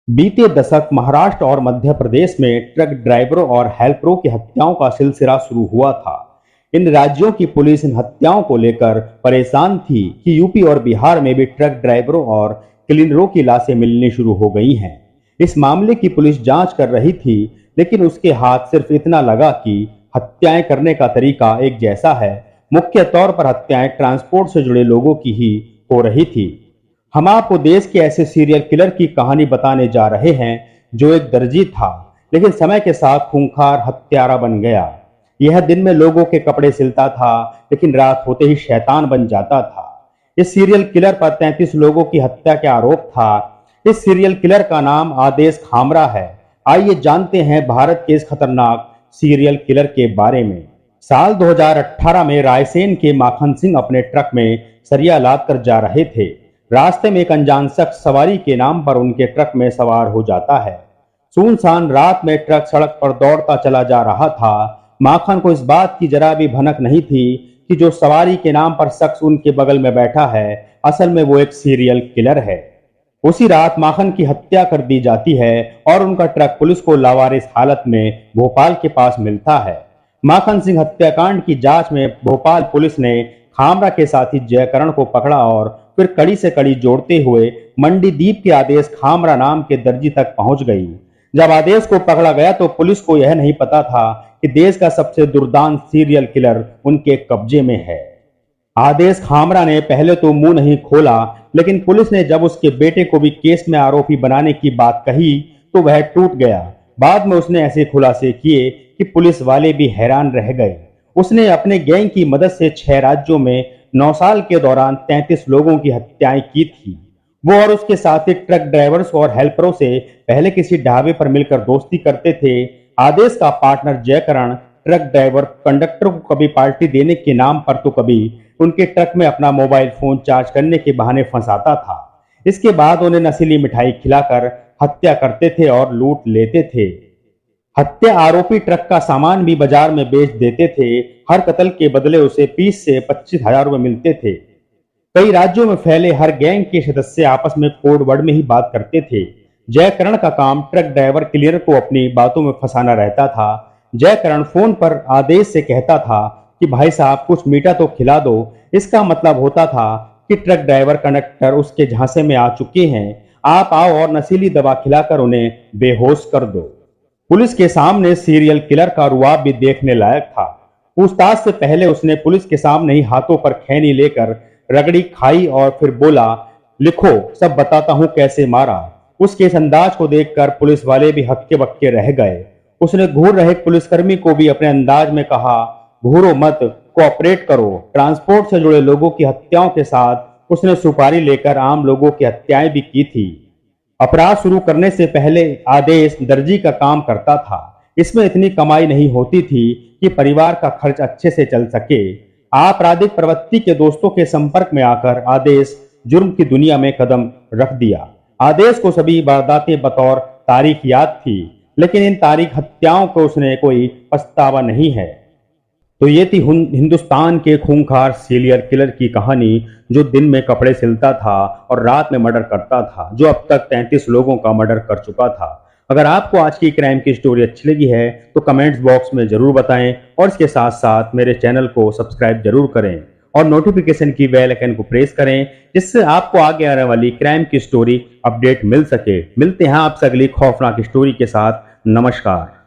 बीते दशक महाराष्ट्र और मध्य प्रदेश में ट्रक ड्राइवरों और हेल्परों की हत्याओं का सिलसिला शुरू हुआ था। इन राज्यों की पुलिस इन हत्याओं को लेकर परेशान थी कि यूपी और बिहार में भी ट्रक ड्राइवरों और क्लीनरों की लाशें मिलनी शुरू हो गई हैं। इस मामले की पुलिस जांच कर रही थी, लेकिन उसके हाथ सिर्फ इतना लगा कि हत्याएं करने का तरीका एक जैसा है। मुख्य तौर पर हत्याएं ट्रांसपोर्ट से जुड़े लोगों की ही हो रही थी। हम आपको देश के ऐसे सीरियल किलर की कहानी बताने जा रहे हैं जो एक दर्जी था, लेकिन समय के साथ खूंखार हत्यारा बन गया। यह दिन में लोगों के कपड़े सिलता था, लेकिन रात होते ही शैतान बन जाता था। इस सीरियल किलर पर 33 लोगों की हत्या का आरोप था। इस सीरियल किलर का नाम आदेश खामरा है। आइए जानते हैं भारत के इस खतरनाक सीरियल किलर के बारे में। साल 2018 में रायसेन के माखन सिंह अपने ट्रक में सरिया लाद कर जा रहे थे। रास्ते में एक अनजान शख्स सवारी के नाम पर उनके ट्रक में सवार हो जाता है। सुनसान रात में ट्रक सड़क पर दौड़ता चला जा रहा था। माखन को इस बात की जरा भी भनक नहीं थी कि जो सवारी के नाम पर शख्स उनके बगल में बैठा है, असल में वो एक सीरियल किलर है। उसी रात माखन की हत्या कर दी जाती है और उनका ट्रक पुलिस को लावारिस हालत में भोपाल के पास मिलता है। माखन सिंह हत्याकांड की जांच में भोपाल पुलिस ने खामरा के साथी जयकरण को पकड़ा और फिर कड़ी से कड़ी जोड़ते हुए मंडीदीप के आदेश खामरा नाम के दर्जी तक पहुंच गई। जब आदेश को पकड़ा गया तो पुलिस को यह नहीं पता था कि देश का सबसे दुर्दांत सीरियल किलर उनके कब्जे में है। आदेश खामरा ने पहले तो मुंह नहीं खोला, लेकिन पुलिस ने जब उसके बेटे को भी केस में आरोपी बनाने की बात कही तो वह टूट गया। बाद में उसने ऐसे खुलासे किए कि पुलिस वाले भी हैरान रह गए। उसने अपने गैंग की मदद से 6 राज्यों में 9 साल के दौरान 33 लोगों की हत्याएं की थी। वो और उसके साथी ट्रक ड्राइवर्स और हेल्परों से पहले किसी ढाबे पर मिलकर दोस्ती करते थे। आदेश का partner Jaikaran truck driver conductor को कभी पार्टी देने के नाम पर तो कभी उनके ट्रक में अपना मोबाइल फोन चार्ज करने के बहाने फंसाता था। इसके बाद उन्हें नशीली मिठाई खिलाकर हत्या करते थे और लूट लेते थे। हत्या आरोपी ट्रक का सामान भी बाजार में बेच देते थे। हर कत्ल के बदले उसे 20 से 25,000 रुपए मिलते थे। कई राज्यों में फैले हर गैंग के सदस्य आपस में कोड वर्ड में ही बात करते थे। जयकरण का काम ट्रक ड्राइवर क्लियर को अपनी बातों में फंसाना रहता था। जयकरण फोन पर आदेश से कहता था कि भाई साहब कुछ मीठा तो खिला दो। इसका मतलब होता था कि ट्रक ड्राइवर कंडक्टर उसके झांसे में आ चुके हैं, आप आओ और नशीली दवा खिलाकर उन्हें बेहोश कर दो। पुलिस के सामने सीरियल किलर का रुआब भी देखने लायक था। पूछताछ से पहले उसने पुलिस के सामने ही हाथों पर खैनी लेकर रगड़ी खाई और फिर बोला, लिखो सब बताता हूं कैसे मारा। उसके इस अंदाज को देखकर पुलिस वाले भी हक्के बक्के रह गए। उसने घूर रहे पुलिसकर्मी को भी अपने अंदाज में कहा, घूरो मत, कोऑपरेट करो। ट्रांसपोर्ट से जुड़े लोगों की हत्याओं के साथ उसने सुपारी लेकर आम लोगों की हत्याएं भी की थी। अपराध शुरू करने से पहले आदेश दर्जी का काम करता था। इसमें इतनी कमाई नहीं होती थी कि परिवार का खर्च अच्छे से चल सके। आपराधिक प्रवृत्ति के दोस्तों के संपर्क में आकर आदेश जुर्म की दुनिया में कदम रख दिया। आदेश को सभी वारदातें बतौर तारीख याद थी, लेकिन इन तारीख हत्याओं को उसने कोई पछतावा नहीं है। तो ये थी हिंदुस्तान के खूंखार सीरियल किलर की कहानी, जो दिन में कपड़े सिलता था और रात में मर्डर करता था, जो अब तक 33 लोगों का मर्डर कर चुका था। अगर आपको आज की क्राइम की स्टोरी अच्छी लगी है तो कमेंट्स बॉक्स में जरूर बताएं और इसके साथ साथ मेरे चैनल को सब्सक्राइब जरूर करें और नोटिफिकेशन की बेल आइकन को प्रेस करें, जिससे आपको आगे आने वाली क्राइम की स्टोरी अपडेट मिल सके। मिलते हैं आपसे अगली खौफनाक स्टोरी के साथ। नमस्कार।